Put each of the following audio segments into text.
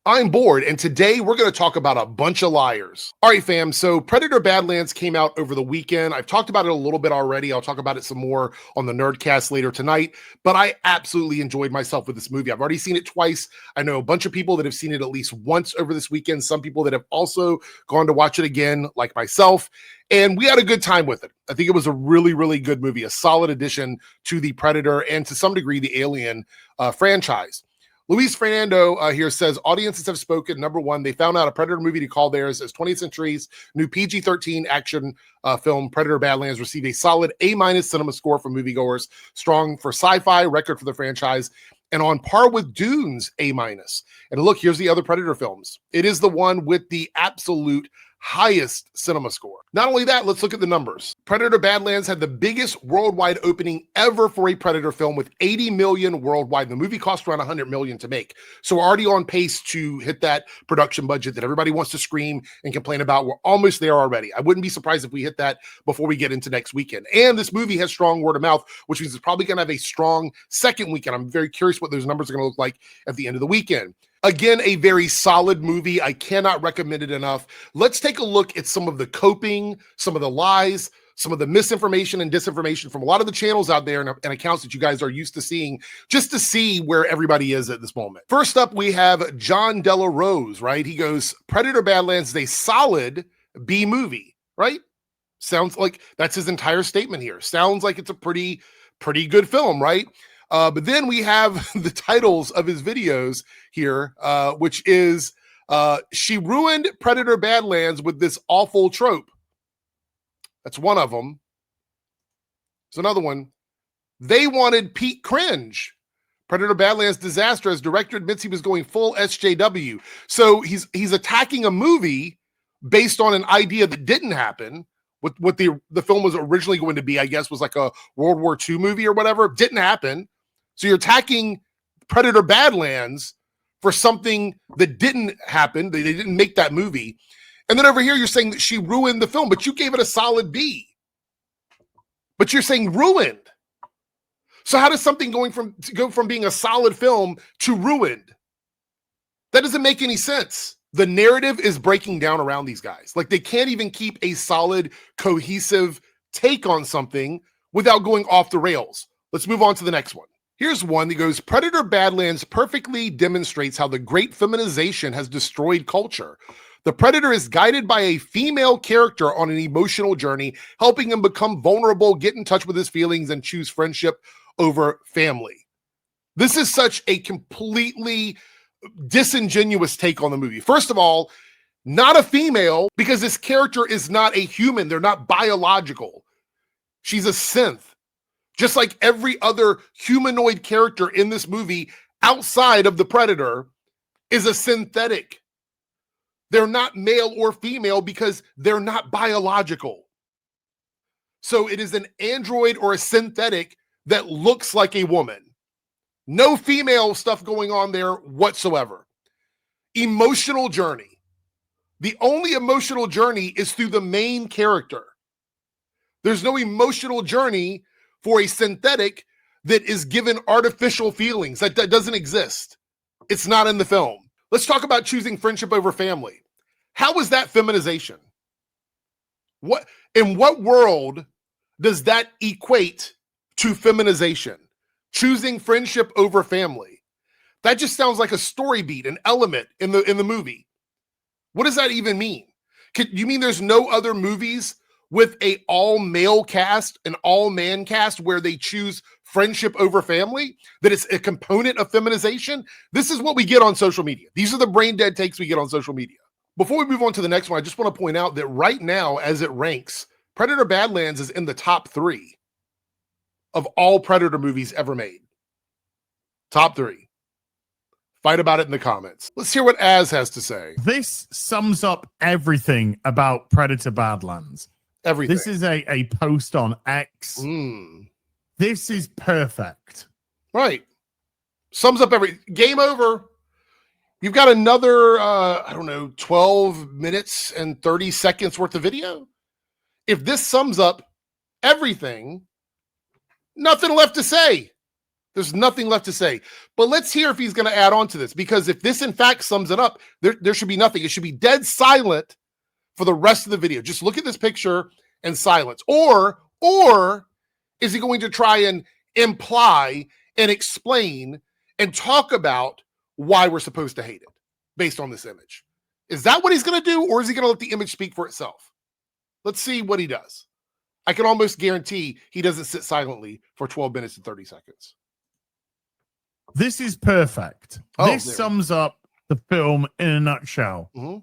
I'm bored, and today we're going to talk about a bunch of liars. All right, fam, so Predator Badlands came out over the weekend. I've talked about it a little bit already. I'll talk about it some more on the Nerdcast later tonight, but I absolutely enjoyed myself with this movie. I've already seen it twice. I know a bunch of people that have seen it at least once over this weekend, some people that have also gone to watch it again, like myself, and we had a good time with it. I think it was a really, really good movie, a solid addition to the Predator and to some degree the Alien franchise. Luis Fernando here says, audiences have spoken. Number one, they found out a Predator movie to call theirs as 20th Century's new PG-13 action film, Predator Badlands, received a solid A- cinema score from moviegoers, strong for sci-fi, record for the franchise, and on par with Dune's A-. And look, here's the other Predator films. It is the one with the absolute highest cinema score. Not only that, let's look at the numbers. Predator Badlands had the biggest worldwide opening ever for a Predator film with 80 million worldwide. The movie cost around 100 million to make. So we're already on pace to hit that production budget that everybody wants to scream and complain about. We're almost there already. I wouldn't be surprised if we hit that before we get into next weekend. And this movie has strong word of mouth, which means it's probably going to have a strong second weekend. I'm very curious what those numbers are going to look like at the end of the weekend. Again, a very solid movie. I cannot recommend it enough. Let's take a look at some of the coping, some of the lies, some of the misinformation and disinformation from a lot of the channels out there and accounts that you guys are used to seeing, just to see where everybody is at this moment. First up, we have John Della Rose, right? He goes, Predator Badlands is a solid B movie, right? Sounds like that's his entire statement here. Sounds like it's a pretty good film, right? But then we have the titles of his videos here, which is, she ruined Predator Badlands with this awful trope. That's one of them. There's another one. They wanted Pete cringe. Predator Badlands disaster, as director admits he was going full SJW. So he's attacking a movie based on an idea that didn't happen. What the film was originally going to be, I guess, was like a World War II movie or whatever. It didn't happen. So you're attacking Predator Badlands for something that didn't happen. They didn't make that movie. And then over here, you're saying that she ruined the film, but you gave it a solid B. But you're saying ruined. So how does something go from being a solid film to ruined? That doesn't make any sense. The narrative is breaking down around these guys. Like, they can't even keep a solid, cohesive take on something without going off the rails. Let's move on to the next one. Here's one that goes, Predator Badlands perfectly demonstrates how the great feminization has destroyed culture. The Predator is guided by a female character on an emotional journey, helping him become vulnerable, get in touch with his feelings, and choose friendship over family. This is such a completely disingenuous take on the movie. First of all, not a female, because this character is not a human. They're not biological. She's a synth. Just like every other humanoid character in this movie outside of the Predator is a synthetic. They're not male or female because they're not biological. So it is an android or a synthetic that looks like a woman. No female stuff going on there whatsoever. Emotional journey. The only emotional journey is through the main character. There's no emotional journey for a synthetic that is given artificial feelings. That doesn't exist. It's not in the film. Let's talk about choosing friendship over family. How is that feminization? In what world does that equate to feminization? Choosing friendship over family. That just sounds like a story beat, an element in the movie. What does that even mean? You mean there's no other movies with a all-male cast, an all-man cast where they choose friendship over family, that it's a component of feminization? This is what we get on social media. These are the brain-dead takes we get on social media. Before we move on to the next one, I just want to point out that right now, as it ranks, Predator Badlands is in the top 3 of all Predator movies ever made. Top 3. Fight about it in the comments. Let's hear what Az has to say. This sums up everything about Predator Badlands. Everything. This is a post on X. This is perfect. Right. Sums up game over. You've got another, 12 minutes and 30 seconds worth of video. If this sums up everything, nothing left to say. There's nothing left to say. But let's hear if he's going to add on to this, because if this in fact sums it up, there should be nothing. It should be dead silent for the rest of the video. Just look at this picture and silence. Or is he going to try and imply and explain and talk about why we're supposed to hate it based on this image? Is that what he's going to do, or is he going to let the image speak for itself? Let's see what he does. I can almost guarantee he doesn't sit silently for 12 minutes and 30 seconds. This is perfect. This sums up the film in a nutshell. Mm-hmm.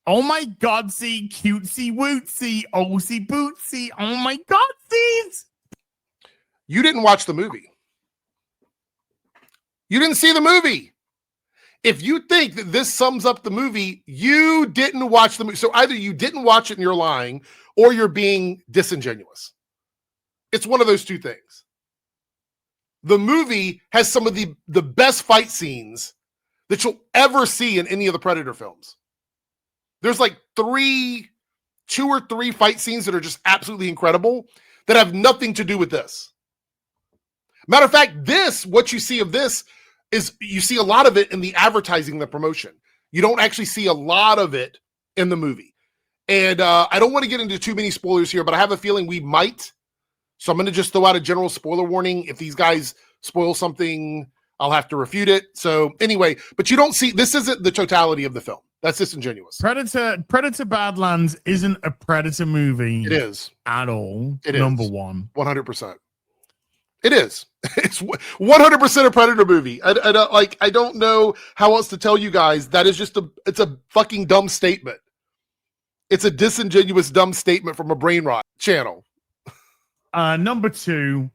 Oh my godsy, cutesy wootsy, oosy bootsy. Oh my godsies. You didn't watch the movie. You didn't see the movie. If you think that this sums up the movie, you didn't watch the movie. So either you didn't watch it and you're lying, or you're being disingenuous. It's one of those two things. The movie has some of the best fight scenes that you'll ever see in any of the Predator films. There's like 2 or 3 fight scenes that are just absolutely incredible that have nothing to do with this. Matter of fact, what you see of this is you see a lot of it in the advertising, the promotion. You don't actually see a lot of it in the movie. And I don't want to get into too many spoilers here, but I have a feeling we might. So I'm going to just throw out a general spoiler warning. If these guys spoil something, I'll have to refute it. So anyway, but you don't see, this isn't the totality of the film. That's disingenuous. Predator Badlands isn't a Predator movie. It is. At all. It Number is. one. 100%. It is. It's 100% a Predator movie. I don't know how else to tell you guys. That is just it's a fucking dumb statement. It's a disingenuous, dumb statement from a brain rot channel. Number 2,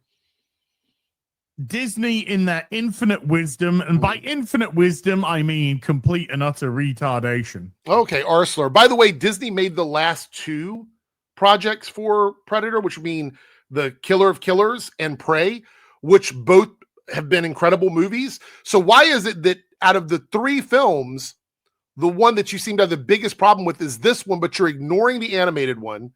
Disney in their infinite wisdom, and by infinite wisdom, I mean complete and utter retardation. Okay, Arsler. By the way, Disney made the last 2 projects for Predator, which mean The Killer of Killers and Prey, which both have been incredible movies. So why is it that out of the 3 films, the one that you seem to have the biggest problem with is this one, but you're ignoring the animated one,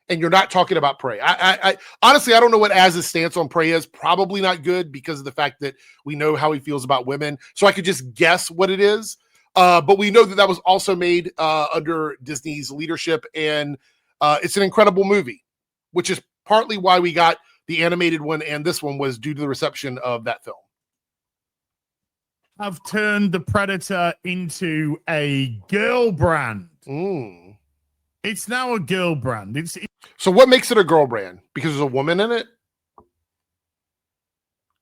and you're not talking about Prey? I honestly, I don't know what Az's stance on Prey is. Probably not good, because of the fact that we know how he feels about women. So I could just guess what it is. But we know that was also made under Disney's leadership, and it's an incredible movie, which is partly why we got the animated one, and this one was due to the reception of that film. Have turned the Predator into a girl brand. It's now a girl brand. So what makes it a girl brand? Because there's a woman in it?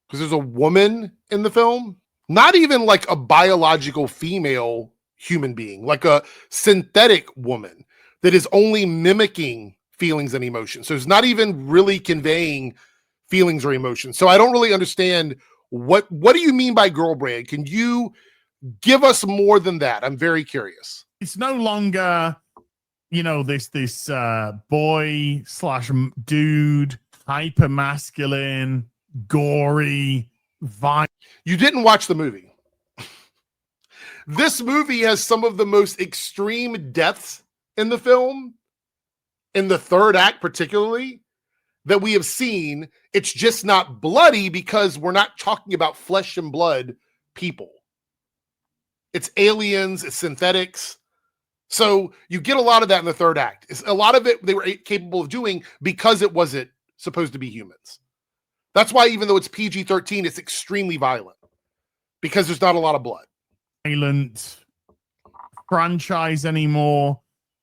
Because there's a woman in the film? Not even like a biological female human being, like a synthetic woman that is only mimicking feelings and emotions. So it's not even really conveying feelings or emotions. So I don't really understand what do you mean by girl brand? Can you give us more than that? I'm very curious. It's no longer, this boy / dude, hyper masculine, gory, violent. You didn't watch the movie. This movie has some of the most extreme deaths in the film, in the 3rd act particularly, that we have seen. It's just not bloody because we're not talking about flesh and blood people. It's aliens, it's synthetics. So you get a lot of that in the 3rd act. A lot of it they were capable of doing because it wasn't supposed to be humans. That's why even though it's PG-13, it's extremely violent, because there's not a lot of blood. Violent franchise anymore.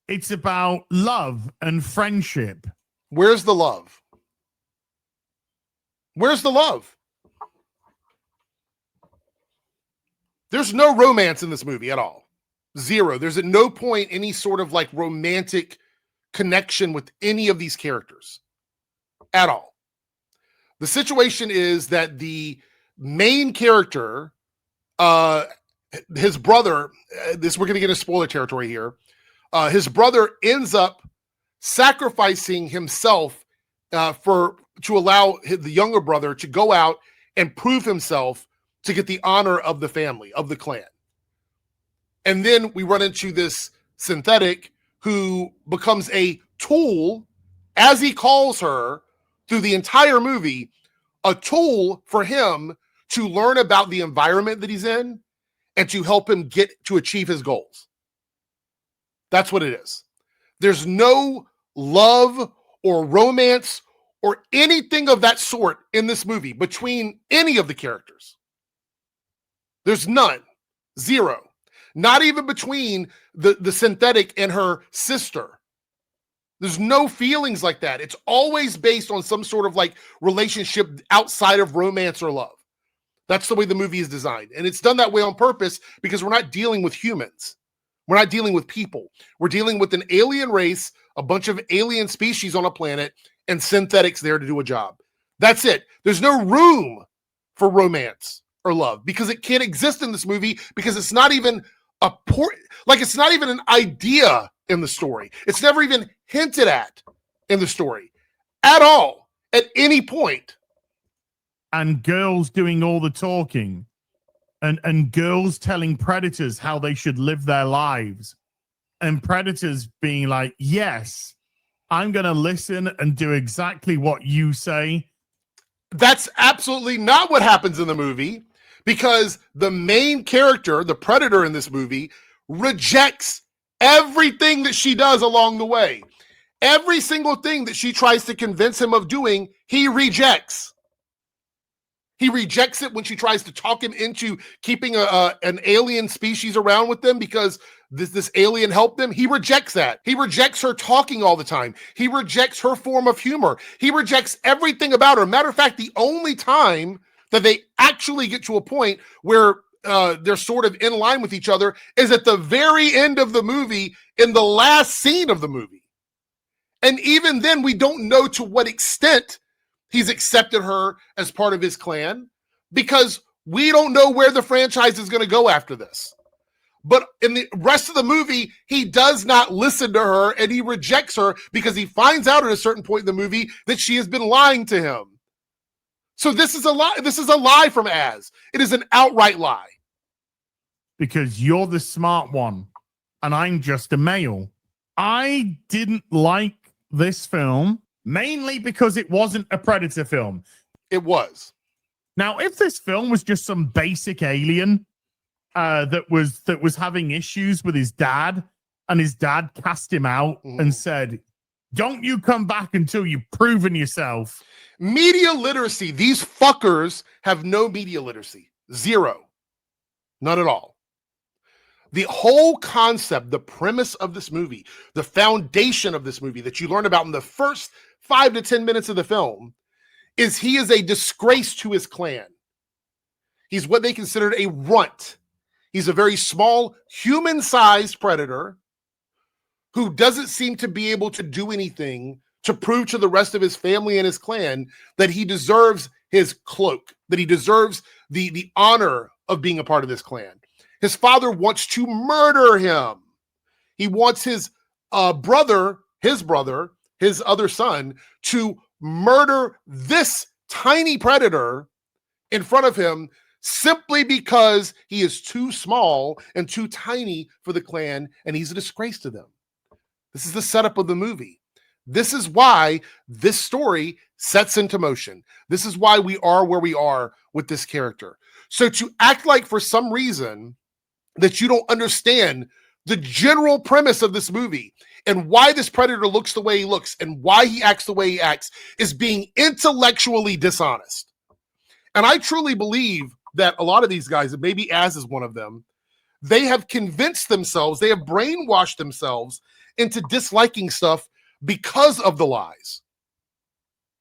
It's about love and friendship. Where's the love? Where's the love? There's no romance in this movie at all. 0. There's at no point any sort of like romantic connection with any of these characters at all. The situation is that the main character, his brother, we're going to get into spoiler territory here. His brother ends up sacrificing himself to allow the younger brother to go out and prove himself to get the honor of the family, of the clan. And then we run into this synthetic who becomes a tool, as he calls her through the entire movie, a tool for him to learn about the environment that he's in and to help him get to achieve his goals. That's what it is. There's no love or romance or anything of that sort in this movie between any of the characters. There's none. Zero. Not even between the synthetic and her sister. There's no feelings like that. It's always based on some sort of like relationship outside of romance or love. That's the way the movie is designed. And it's done that way on purpose because we're not dealing with humans. We're not dealing with people. We're dealing with an alien race, a bunch of alien species on a planet, and synthetics there to do a job. That's it. There's no room for romance or love because it can't exist in this movie because it's not even it's not even an idea in the story. It's never even hinted at in the story at all, at any point. And girls doing all the talking and girls telling predators how they should live their lives and predators being like, yes, I'm going to listen and do exactly what you say. That's absolutely not what happens in the movie because the main character, the predator in this movie, rejects everything that she does along the way. Every single thing that she tries to convince him of doing, he rejects. He rejects it when she tries to talk him into keeping an alien species around with them because this alien helped them. He rejects that. He rejects her talking all the time. He rejects her form of humor. He rejects everything about her. Matter of fact, the only time that they actually get to a point where they're sort of in line with each other is at the very end of the movie, in the last scene of the movie. And even then, we don't know to what extent he's accepted her as part of his clan because we don't know where the franchise is going to go after this. But in the rest of the movie, he does not listen to her and he rejects her because he finds out at a certain point in the movie that she has been lying to him. So this is a lie. This is a lie from Az. It is an outright lie. Because you're the smart one and I'm just a male. I didn't like this film mainly because it wasn't a Predator film. It was. Now, if this film was just some basic alien that was having issues with his dad, and his dad cast him out and said, "Don't you come back until you've proven yourself." Media literacy. These fuckers have no media literacy. Zero. None at all. The whole concept, the premise of this movie, the foundation of this movie that you learn about in the first 5 to 10 minutes of the film is he is a disgrace to his clan. He's what they considered a runt. He's a very small, human-sized predator who doesn't seem to be able to do anything to prove to the rest of his family and his clan that he deserves his cloak, that he deserves the honor of being a part of this clan. His father wants to murder him. He wants his brother, his other son, to murder this tiny predator in front of him simply because he is too small and too tiny for the clan, and he's a disgrace to them. This is the setup of the movie. This is why this story sets into motion. This is why we are where we are with this character. So to act like for some reason that you don't understand the general premise of this movie and why this predator looks the way he looks and why he acts the way he acts is being intellectually dishonest. And I truly believe that a lot of these guys, and maybe Az is one of them, they have convinced themselves, they have brainwashed themselves into disliking stuff because of the lies.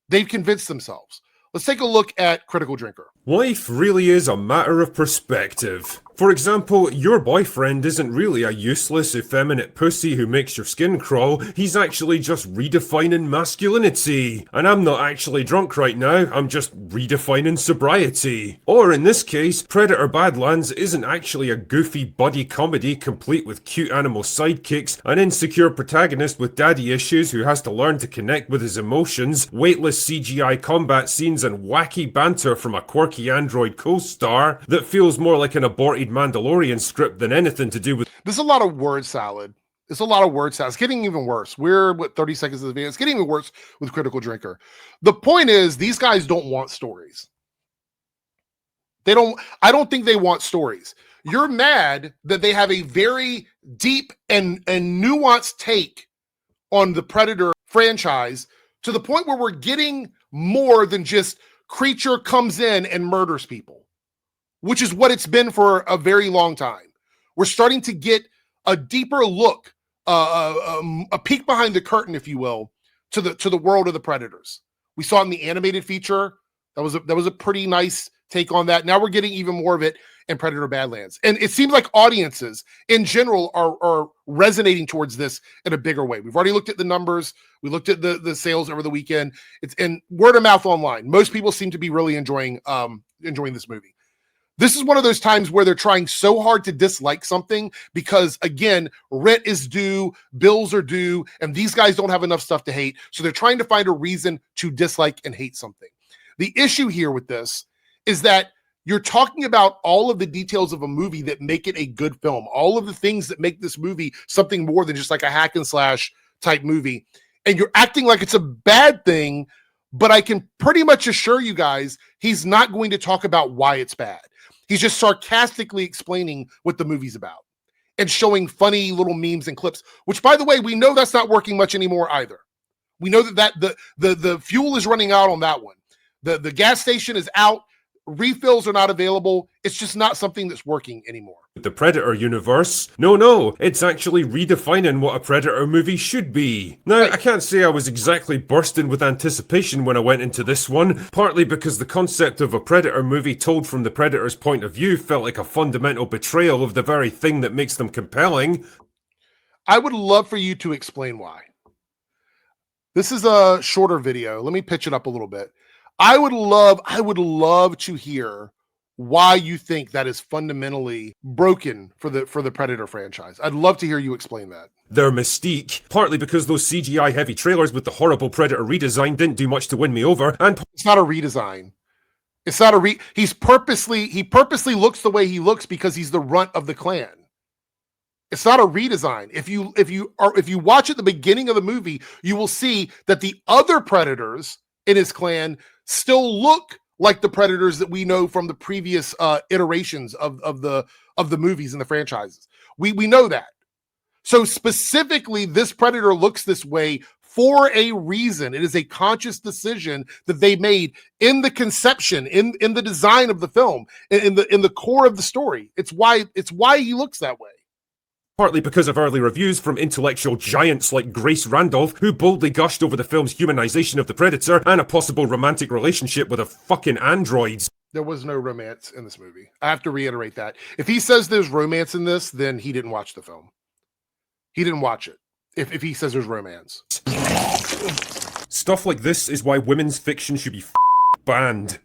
They've convinced themselves. Let's take a look at Critical Drinker. Life really is a matter of perspective. For example, your boyfriend isn't really a useless, effeminate pussy who makes your skin crawl, he's actually just redefining masculinity. And I'm not actually drunk right now, I'm just redefining sobriety. Or in this case, Predator Badlands isn't actually a goofy buddy comedy complete with cute animal sidekicks, an insecure protagonist with daddy issues who has to learn to connect with his emotions, weightless CGI combat scenes and wacky banter from a quirky android co-star that feels more like an aborted Mandalorian script than anything to do with. There's a lot of word salad. It's a lot of word salad. It's getting even worse. We're 30 seconds of the video. It's getting even worse with Critical Drinker. The point is, these guys don't want stories. I don't think they want stories. You're mad that they have a very deep and nuanced take on the Predator franchise to the point where we're getting more than just creature comes in and murders people, which is what it's been for a very long time. We're starting to get a deeper look, a peek behind the curtain, if you will, to the world of the Predators. We saw it in the animated feature. That was a pretty nice take on that. Now we're getting even more of it in Predator Badlands. And it seems like audiences in general are resonating towards this in a bigger way. We've already looked at the numbers. We looked at the sales over the weekend. It's in word of mouth online. Most people seem to be really enjoying this movie. This is one of those times where they're trying so hard to dislike something because, again, rent is due, bills are due, and these guys don't have enough stuff to hate. So they're trying to find a reason to dislike and hate something. The issue here with this is that you're talking about all of the details of a movie that make it a good film, all of the things that make this movie something more than just like a hack and slash type movie. And you're acting like it's a bad thing, but I can pretty much assure you guys, he's not going to talk about why it's bad. He's just sarcastically explaining what the movie's about and showing funny little memes and clips, which, by the way, we know that's not working much anymore either. We know that the fuel is running out on that one. The gas station is out. Refills are not available. It's just not something that's working anymore. The Predator universe? No, it's actually redefining what a Predator movie should be. Now, I can't say I was exactly bursting with anticipation when I went into this one, partly because the concept of a Predator movie told from the Predator's point of view felt like a fundamental betrayal of the very thing that makes them compelling. I would love for you to explain why. This is a shorter video. Let me pitch it up a little bit. I would love to hear why you think that is fundamentally broken for the Predator franchise. I'd love to hear you explain that. Their mystique, partly because those CGI heavy trailers with the horrible Predator redesign didn't do much to win me over, and it's not a redesign. It's not a he purposely looks the way he looks because he's the runt of the clan. It's not a redesign. If you watch at the beginning of the movie, you will see that the other Predators in his clan still look like the Predators that we know from the previous iterations of the movies and the franchises. We know that. So specifically, this Predator looks this way for a reason. It is a conscious decision that they made in the conception, in the design of the film, in the core of the story. It's why he looks that way. Partly because of early reviews from intellectual giants like Grace Randolph, who boldly gushed over the film's humanization of the Predator and a possible romantic relationship with a fucking android. There was no romance in this movie. I have to reiterate that. If he says there's romance in this, then he didn't watch the film. He didn't watch it. If he says there's romance. Stuff like this is why women's fiction should be banned.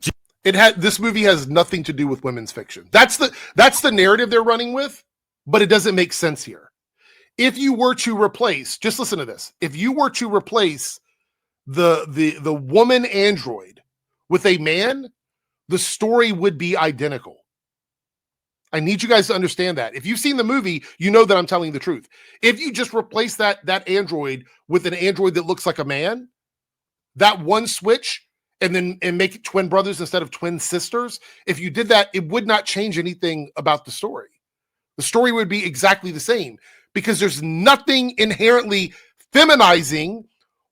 This movie has nothing to do with women's fiction. That's the narrative they're running with. But it doesn't make sense here. If you were to replace, just listen to this. If you were to replace the woman android with a man, the story would be identical. I need you guys to understand that. If you've seen the movie, you know that I'm telling the truth. If you just replace that android with an android that looks like a man, that one switch, and make it twin brothers instead of twin sisters, if you did that, it would not change anything about the story. The story would be exactly the same because there's nothing inherently feminizing,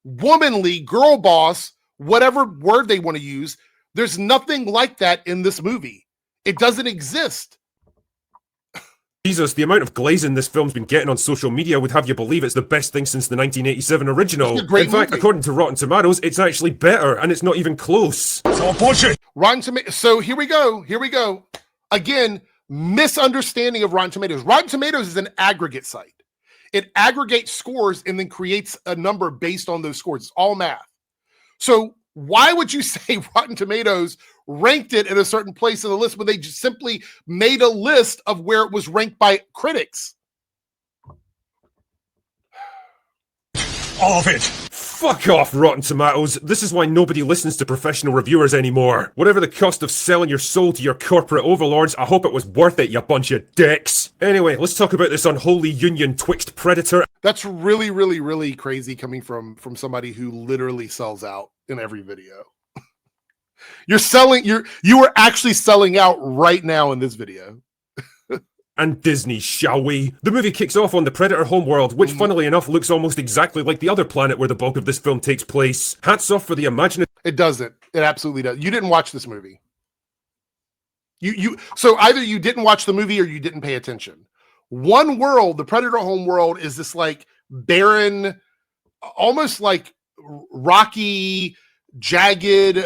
womanly, girl boss, whatever word they want to use. There's nothing like that in this movie. It doesn't exist. Jesus, the amount of glazing this film's been getting on social media would have you believe it's the best thing since the 1987 original. In fact, movie. According to Rotten Tomatoes, it's actually better, and it's not even close. Rotten Tomatoes. So here we go. Again, misunderstanding of Rotten Tomatoes. Rotten Tomatoes is an aggregate site. It aggregates scores and then creates a number based on those scores. It's all math. So why would you say Rotten Tomatoes ranked it in a certain place in the list when they just simply made a list of where it was ranked by critics? All of it. Fuck off, Rotten Tomatoes. This is why nobody listens to professional reviewers anymore. Whatever the cost of selling your soul to your corporate overlords, I hope it was worth it, you bunch of dicks. Anyway, let's talk about this unholy union twixt Predator. That's really, really, really crazy coming from somebody who literally sells out in every video. You are actually selling out right now in this video. And Disney, shall we? The movie kicks off on the Predator homeworld, which funnily enough looks almost exactly like the other planet where the bulk of this film takes place. Hats off for the imaginative. It doesn't. It absolutely does. You didn't watch this movie. So either you didn't watch the movie or you didn't pay attention. One world, the Predator homeworld, is this like barren, almost like rocky, jagged.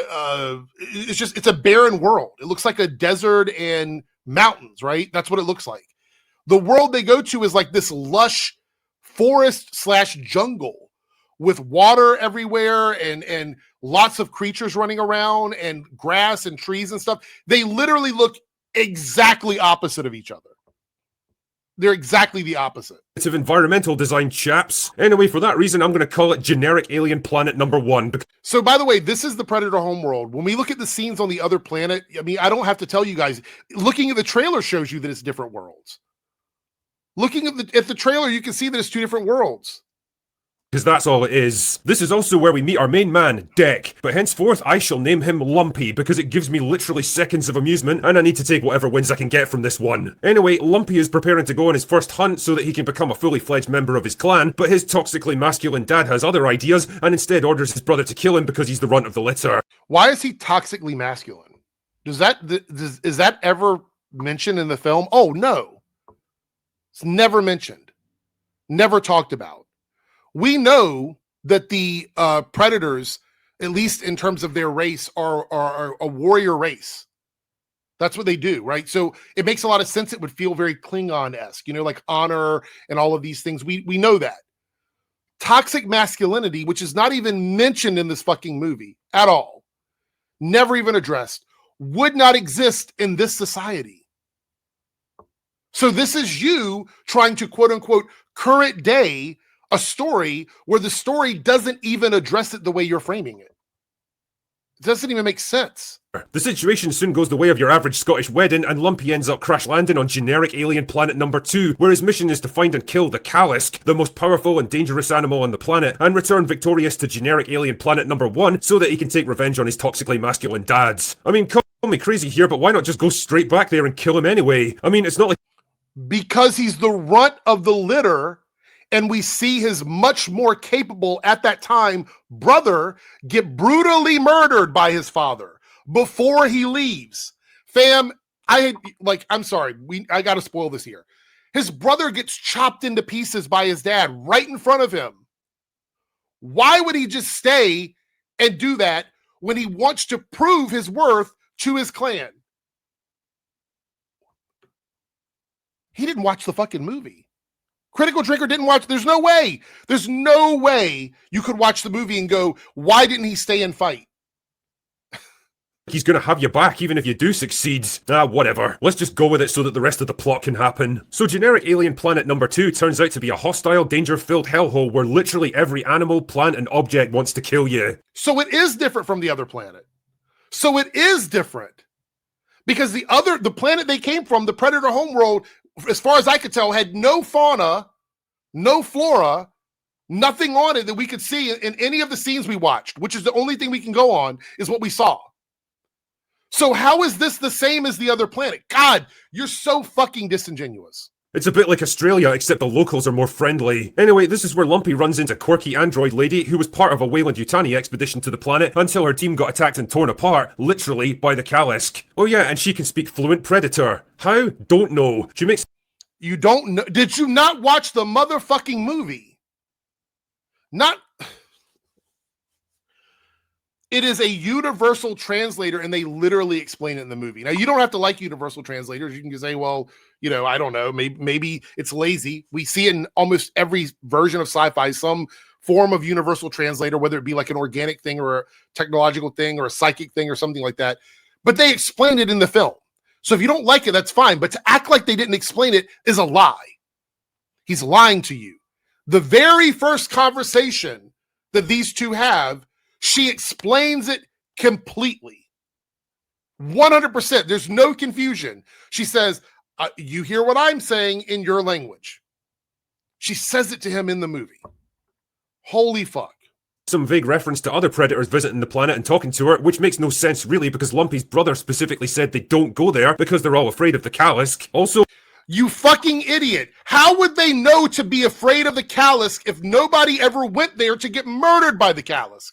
It's a barren world. It looks like a desert and mountains, right? That's what it looks like. The world they go to is like this lush forest / jungle with water everywhere and lots of creatures running around and grass and trees and stuff. They literally look exactly opposite of each other. They're exactly the opposite. Of environmental design, chaps. Anyway, for that reason, I'm going to call it generic alien planet number 1. So, by the way, this is the Predator homeworld. When we look at the scenes on the other planet, I mean, I don't have to tell you guys. Looking at the trailer shows you that it's different worlds. Looking at the trailer, you can see that it's 2 different worlds. Because that's all it is. This is also where we meet our main man, Deck, but henceforth I shall name him Lumpy because it gives me literally seconds of amusement and I need to take whatever wins I can get from this one. Anyway, Lumpy is preparing to go on his first hunt so that he can become a fully fledged member of his clan, but his toxically masculine dad has other ideas and instead orders his brother to kill him because he's the runt of the litter. Why is he toxically masculine? Is that ever mentioned in the film? Oh, no. It's never mentioned. Never talked about. We know that the Predators, at least in terms of their race, are a warrior race. That's what they do, right? So it makes a lot of sense. It would feel very Klingon-esque, like honor and all of these things. We know that. Toxic masculinity, which is not even mentioned in this fucking movie at all, never even addressed, would not exist in this society. So this is you trying to, quote unquote, current day a story where the story doesn't even address it the way you're framing it. It doesn't even make sense. The situation soon goes the way of your average Scottish wedding, and Lumpy ends up crash landing on generic alien planet number 2, where his mission is to find and kill the Kalisk, the most powerful and dangerous animal on the planet, and return victorious to generic alien planet number 1 so that he can take revenge on his toxically masculine dads. I mean, call me crazy here, but why not just go straight back there and kill him anyway? I mean, it's not like... Because he's the runt of the litter, and we see his much more capable at that time brother get brutally murdered by his father before he leaves. Fam, I'm sorry, I got to spoil this here. His brother gets chopped into pieces by his dad right in front of him. Why would he just stay and do that when he wants to prove his worth to his clan? He didn't watch the fucking movie. Critical Drinker didn't watch. There's no way you could watch the movie and go, why didn't he stay and fight? He's gonna have you back even if you do succeed. Whatever. Let's just go with it so that the rest of the plot can happen. So generic alien planet number 2 turns out to be a hostile, danger-filled hellhole where literally every animal, plant, and object wants to kill you. So it is different from the other planet. So it is different. Because the planet they came from, the Predator homeworld, as far as I could tell, had no fauna, no flora, nothing on it that we could see in any of the scenes we watched, which is the only thing we can go on, is what we saw. So how is this the same as the other planet? God, you're so fucking disingenuous. It's a bit like Australia, except the locals are more friendly. Anyway, this is where Lumpy runs into quirky android lady who was part of a Weyland-Yutani expedition to the planet until her team got attacked and torn apart, literally, by the Kalisk. Oh yeah, and she can speak fluent Predator. How? Don't know. She makes... You don't know? Did you not watch the motherfucking movie? Not... It is a universal translator, and they literally explain it in the movie. Now, you don't have to like universal translators. You can just say, well, I don't know, maybe it's lazy. We see it in almost every version of sci-fi, some form of universal translator, whether it be like an organic thing or a technological thing or a psychic thing or something like that. But they explained it in the film. So if you don't like it, that's fine. But to act like they didn't explain it is a lie. He's lying to you. The very first conversation that these two have, she explains it completely. 100%. There's no confusion. She says, you hear what I'm saying in your language. She says it to him in the movie. Holy fuck. some vague reference to other predators visiting the planet and talking to her, which makes no sense really because Lumpy's brother specifically said they don't go there because they're all afraid of the Callisk. Also, you fucking idiot. How would they know to be afraid of the Callisk if nobody ever went there to get murdered by the Callisk?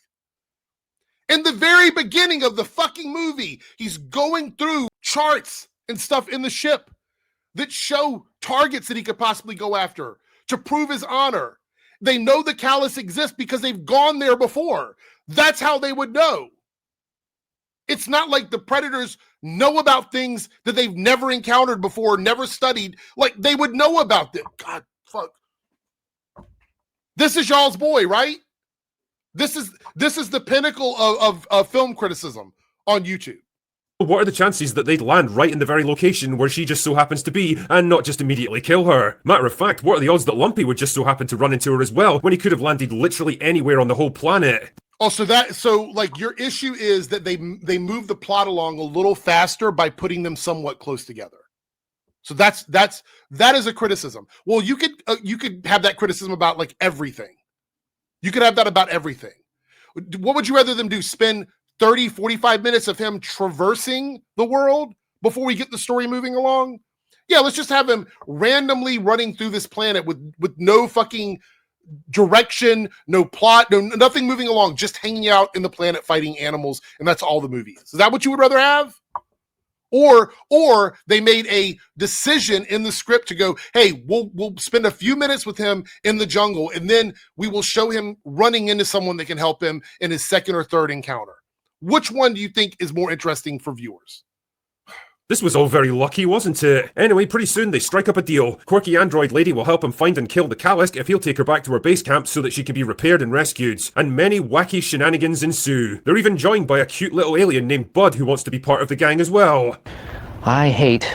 In the very beginning of the fucking movie, he's going through charts and stuff in the ship that show targets that he could possibly go after to prove his honor. They know the Callisk exists because they've gone there before. That's how they would know. It's not like the predators know about things that they've never encountered before, never studied. Like, they would know about them. God, fuck. This is y'all's boy, right? This is the pinnacle of film criticism on YouTube. what are the chances that they'd land right in the very location where she just so happens to be and not just immediately kill her? Matter of fact, what are the odds that Lumpy would just so happen to run into her as well when he could have landed literally anywhere on the whole planet? Oh, so like your issue is that they move the plot along a little faster by putting them somewhat close together. So that is a criticism. Well, you could have that criticism about like everything. You could have that about everything. What would you rather them do? Spend 30, 45 minutes of him traversing the world before we get the story moving along? Yeah, let's just have him randomly running through this planet with no fucking direction, no plot, nothing moving along, just hanging out in the planet fighting animals, and that's all the movie is. Is that what you would rather have? Or they made a decision in the script to go, hey, we'll spend a few minutes with him in the jungle, and then we will show him running into someone that can help him in his second or third encounter. Which one do you think is more interesting for viewers? This was all very lucky, wasn't it? Anyway, pretty soon they strike up a deal. Quirky android lady will help him find and kill the Callisk if he'll take her back to her base camp so that she can be repaired and rescued. And many wacky shenanigans ensue. They're even joined by a cute little alien named Bud who wants to be part of the gang as well. I hate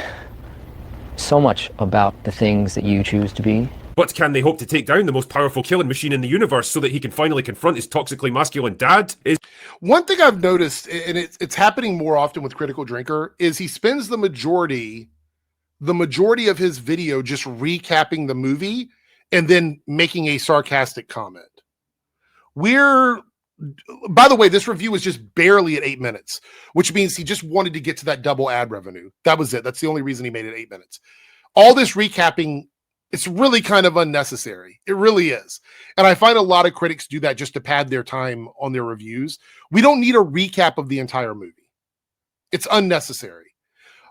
so much about the things that you choose to be. But can they hope to take down the most powerful killing machine in the universe so that he can finally confront his toxically masculine dad? One thing I've noticed, and it's happening more often with Critical Drinker, is he spends the majority of his video just recapping the movie and then making a sarcastic comment. By the way, this review was just barely at 8 minutes, which means he just wanted to get to that double ad revenue. That was it. That's the only reason he made it 8 minutes. All this recapping, it's really kind of unnecessary. It really is. And I find a lot of critics do that just to pad their time on their reviews. We don't need a recap of the entire movie. It's unnecessary.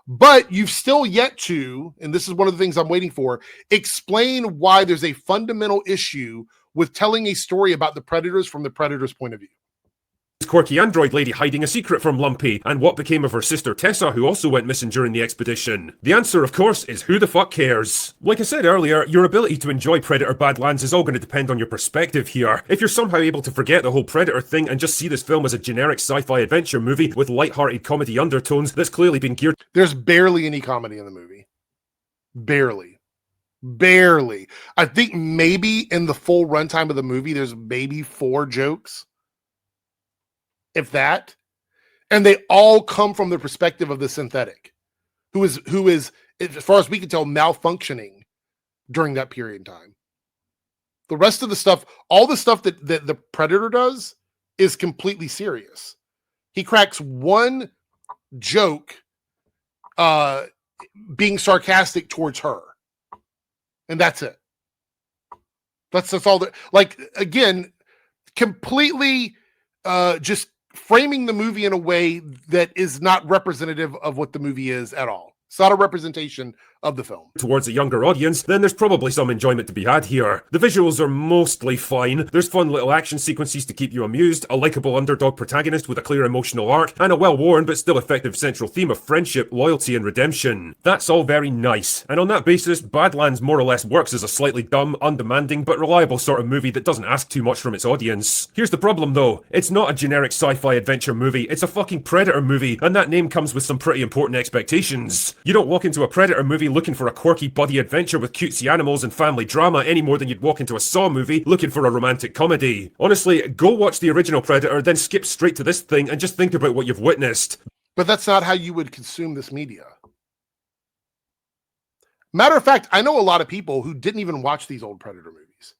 But you've still yet to, and this is one of the things I'm waiting for, explain why there's a fundamental issue with telling a story about the predators from the predator's point of view. Quirky android lady hiding a secret from Lumpy, and what became of her sister Tessa, who also went missing during the expedition? The answer, of course, is who the fuck cares? Like I said earlier, your ability to enjoy Predator Badlands is all going to depend on your perspective here. If you're somehow able to forget the whole Predator thing and just see this film as a generic sci-fi adventure movie with light-hearted comedy undertones that's clearly been geared... There's barely any comedy in the movie. Barely. I think maybe in the full runtime of the movie, there's maybe 4 jokes. If that, and they all come from the perspective of the synthetic, who is, as far as we can tell, malfunctioning during that period in time. The rest of the stuff, all the stuff that the Predator does is completely serious. He cracks one joke being sarcastic towards her. And that's it. That's all that, like, again, completely just framing the movie in a way that is not representative of what the movie is at all. It's not a representation of the film. Towards a younger audience, then there's probably some enjoyment to be had here. The visuals are mostly fine, there's fun little action sequences to keep you amused, a likeable underdog protagonist with a clear emotional arc, and a well-worn but still effective central theme of friendship, loyalty, and redemption. That's all very nice, and on that basis, Badlands more or less works as a slightly dumb, undemanding, but reliable sort of movie that doesn't ask too much from its audience. Here's the problem though, it's not a generic sci-fi adventure movie, it's a fucking Predator movie, and that name comes with some pretty important expectations. You don't walk into a Predator movie looking for a quirky buddy adventure with cutesy animals and family drama any more than you'd walk into a Saw movie looking for a romantic comedy. Honestly, go watch the original Predator, then skip straight to this thing and just think about what you've witnessed. But that's not how you would consume this media. Matter of fact, I know a lot of people who didn't even watch these old Predator movies.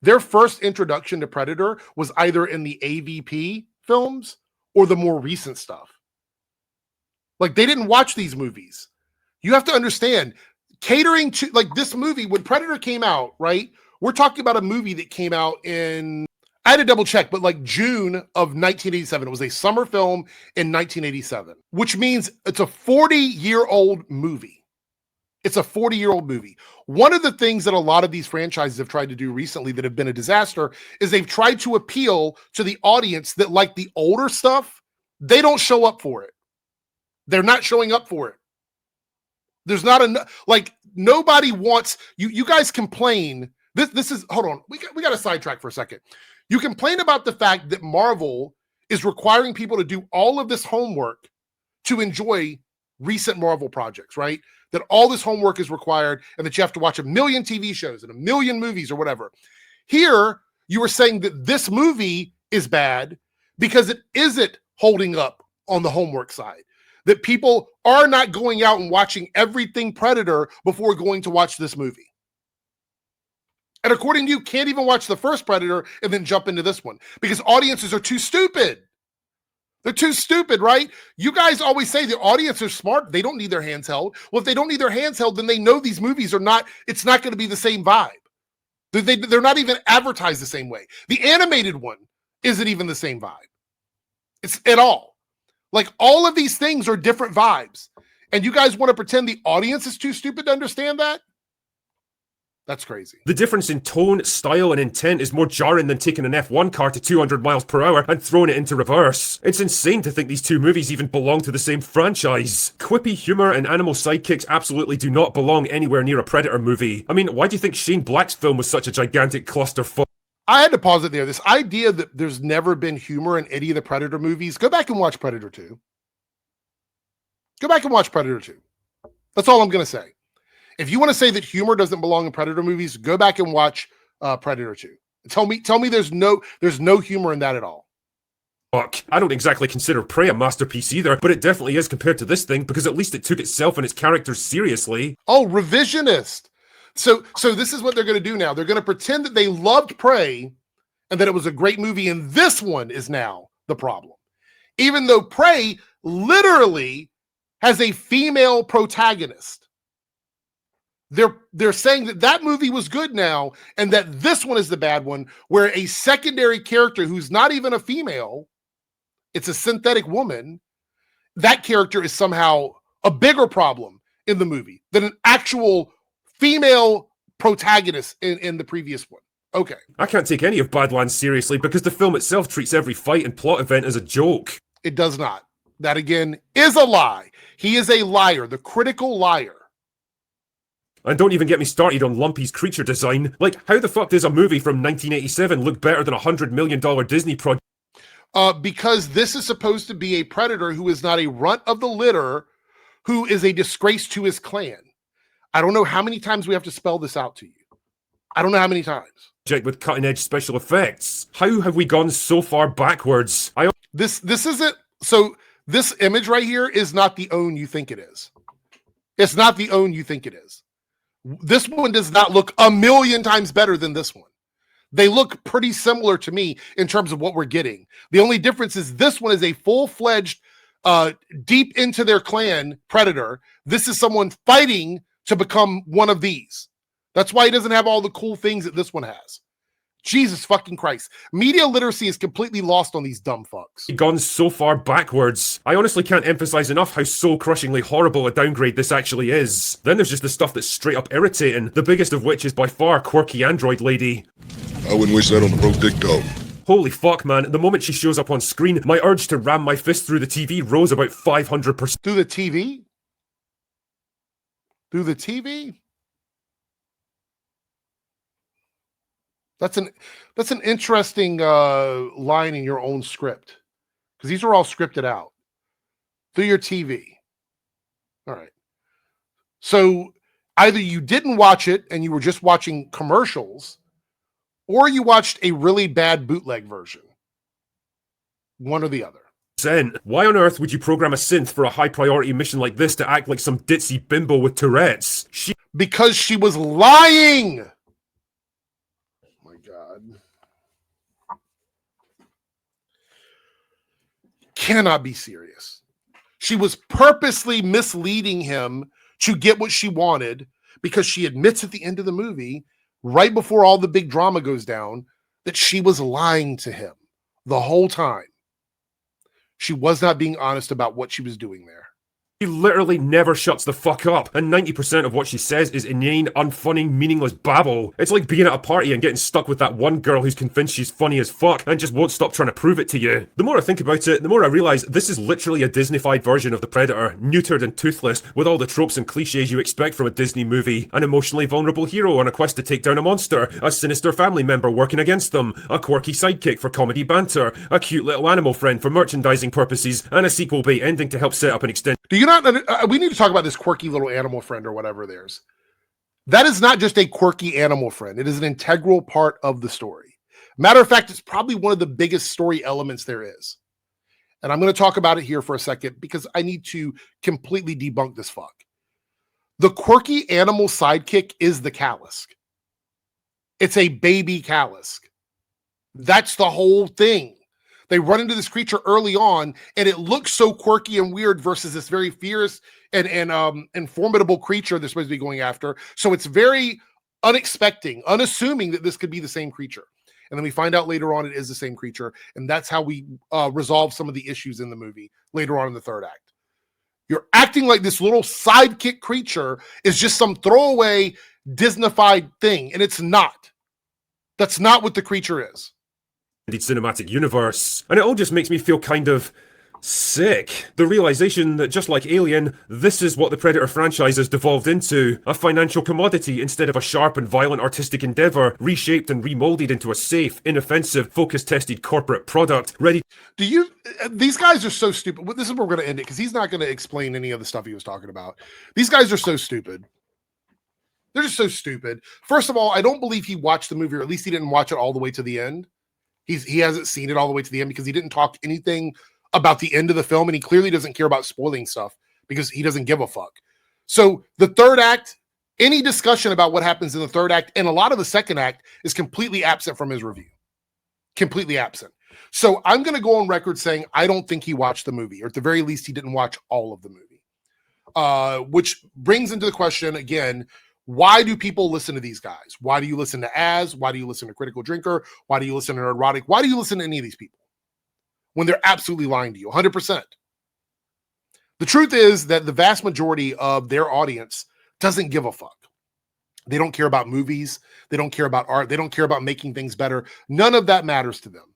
their first introduction to Predator was either in the AVP films or the more recent stuff. Like, they didn't watch these movies. You have to understand, catering to, like, this movie, when Predator came out, right? We're talking about a movie that came out in, I had to double check, but like June of 1987. It was a summer film in 1987, which means it's a 40-year-old movie. It's a 40-year-old movie. One of the things that a lot of these franchises have tried to do recently that have been a disaster is they've tried to appeal to the audience that like the older stuff. They don't show up for it. They're not showing up for it. There's not enough, like, nobody wants, you guys complain. This is, hold on, we got to sidetrack for a second. You complain about the fact that Marvel is requiring people to do all of this homework to enjoy recent Marvel projects, right? That all this homework is required and that you have to watch a million TV shows and a million movies or whatever. Here, you were saying that this movie is bad because it isn't holding up on the homework side. That people are not going out and watching everything Predator before going to watch this movie. And according to you, can't even watch the first Predator and then jump into this one because audiences are too stupid. They're too stupid, right? You guys always say the audience are smart. They don't need their hands held. Well, if they don't need their hands held, then they know these movies are not, it's not going to be the same vibe. They're not even advertised the same way. The animated one isn't even the same vibe. It's at all. Like, all of these things are different vibes. And you guys want to pretend the audience is too stupid to understand that? That's crazy. The difference in tone, style, and intent is more jarring than taking an F1 car to 200 miles per hour and throwing it into reverse. It's insane to think these two movies even belong to the same franchise. Quippy humor and animal sidekicks absolutely do not belong anywhere near a Predator movie. I mean, why do you think Shane Black's film was such a gigantic clusterfuck? I had to pause it there. This idea that there's never been humor in any of the Predator movies, go back and watch Predator 2. Go back and watch Predator 2. That's all I'm going to say. If you want to say that humor doesn't belong in Predator movies, go back and watch Predator 2. Tell me there's no humor in that at all. Fuck. I don't exactly consider Prey a masterpiece either, but it definitely is compared to this thing because at least it took itself and its characters seriously. Oh, revisionist. So this is what they're going to do now. They're going to pretend that they loved Prey and that it was a great movie, and this one is now the problem. Even though Prey literally has a female protagonist. They're saying that movie was good now and that this one is the bad one, where a secondary character who's not even a female, it's a synthetic woman, that character is somehow a bigger problem in the movie than an actual female protagonist in the previous one. Okay. I can't take any of Badlands seriously because the film itself treats every fight and plot event as a joke. It does not. That, again, is a lie. He is a liar, the critical liar. And don't even get me started on Lumpy's creature design. Like, how the fuck does a movie from 1987 look better than a $100 million Disney project? Because this is supposed to be a predator who is not a runt of the litter, who is a disgrace to his clan. I don't know how many times we have to spell this out to you. I don't know how many times. With cutting-edge special effects. How have we gone so far backwards? This isn't... So, this image right here is not the own you think it is. It's not the own you think it is. This one does not look a million times better than this one. They look pretty similar to me in terms of what we're getting. The only difference is this one is a full-fledged, deep into their clan predator. This is someone fighting to become one of these. That's why he doesn't have all the cool things that this one has. Jesus fucking Christ. Media literacy is completely lost on these dumb fucks. Gone so far backwards. I honestly can't emphasize enough how soul-crushingly horrible a downgrade this actually is. Then there's just the stuff that's straight up irritating, the biggest of which is by far quirky android lady. I wouldn't wish that on the broke dick dog. Holy fuck, man. The moment she shows up on screen, my urge to ram my fist through the TV rose about 500%. Through the TV? Through the TV? That's an interesting line in your own script, because these are all scripted out through your TV. All right. So either you didn't watch it and you were just watching commercials, or you watched a really bad bootleg version. One or the other. Why on earth would you program a synth for a high priority mission like this to act like some ditzy bimbo with Tourette's? Because she was lying. my God. Cannot be serious. She was purposely misleading him to get what she wanted because she admits at the end of the movie, right before all the big drama goes down, that she was lying to him the whole time. She was not being honest about what she was doing there. She literally never shuts the fuck up, and 90% of what she says is inane, unfunny, meaningless babble. It's like being at a party and getting stuck with that one girl who's convinced she's funny as fuck and just won't stop trying to prove it to you. The more I think about it, the more I realise this is literally a Disneyfied version of the Predator, neutered and toothless, with all the tropes and cliches you expect from a Disney movie. An emotionally vulnerable hero on a quest to take down a monster, a sinister family member working against them, a quirky sidekick for comedy banter, a cute little animal friend for merchandising purposes, and a sequel bait ending to help set up an extended... Do you not? We need to talk about this quirky little animal friend or whatever theirs. That is not just a quirky animal friend. It is an integral part of the story. Matter of fact, it's probably one of the biggest story elements there is. And I'm going to talk about it here for a second because I need to completely debunk this fuck. The quirky animal sidekick is the Callisk. It's a baby Callisk. That's the whole thing. They run into this creature early on, and it looks so quirky and weird versus this very fierce and formidable creature they're supposed to be going after. So it's very unassuming that this could be the same creature. And then we find out later on it is the same creature, and that's how we resolve some of the issues in the movie later on in the third act. You're acting like this little sidekick creature is just some throwaway Disneyfied thing, and it's not. That's not what the creature is. cinematic universe, and it all just makes me feel kind of sick. The realization that just like Alien, this is what the Predator franchise has devolved into, a financial commodity instead of a sharp and violent artistic endeavor, reshaped and remolded into a safe, inoffensive, focus-tested corporate product, ready... These guys are so stupid. This is where we're going to end it, because he's not going to explain any of the stuff he was talking about. These guys are so stupid. They're just so stupid. First of all, I don't believe he watched the movie, or at least he didn't watch it all the way to the end. He hasn't seen it all the way to the end because he didn't talk anything about the end of the film, and he clearly doesn't care about spoiling stuff because he doesn't give a fuck. So the third act, any discussion about what happens in the third act and a lot of the second act is completely absent from his review. Completely absent. So I'm going to go on record saying I don't think he watched the movie, or at the very least he didn't watch all of the movie. Which brings into the question again, why do people listen to these guys? Why do you listen to Az? Why do you listen to Critical Drinker? Why do you listen to Neurotic? Why do you listen to any of these people when they're absolutely lying to you 100%? The truth is that the vast majority of their audience doesn't give a fuck. They don't care about movies. They don't care about art. They don't care about making things better. None of that matters to them.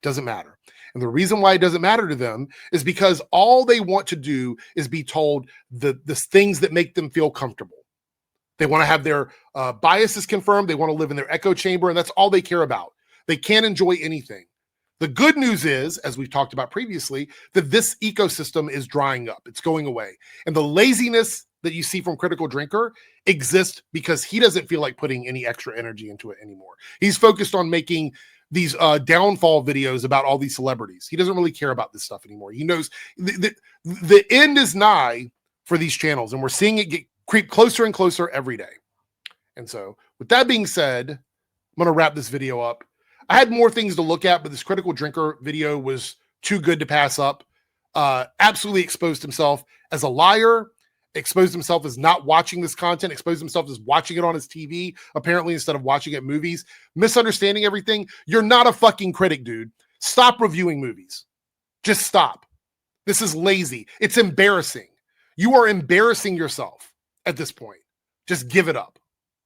Doesn't matter. And the reason why it doesn't matter to them is because all they want to do is be told the things that make them feel comfortable. They want to have their biases confirmed. They want to live in their echo chamber, and that's all they care about. They can't enjoy anything. The good news is, as we've talked about previously, that this ecosystem is drying up. It's going away. And the laziness that you see from Critical Drinker exists because he doesn't feel like putting any extra energy into it anymore. He's focused on making these downfall videos about all these celebrities. He doesn't really care about this stuff anymore. He knows the end is nigh for these channels, and we're seeing it creep closer and closer every day. And so with that being said, I'm going to wrap this video up. I had more things to look at, but this Critical Drinker video was too good to pass up. Absolutely exposed himself as a liar, exposed himself as not watching this content, exposed himself as watching it on his TV, apparently instead of watching it at movies, misunderstanding everything. You're not a fucking critic, dude. Stop reviewing movies. Just stop. This is lazy. It's embarrassing. You are embarrassing yourself at this point. Just give it up.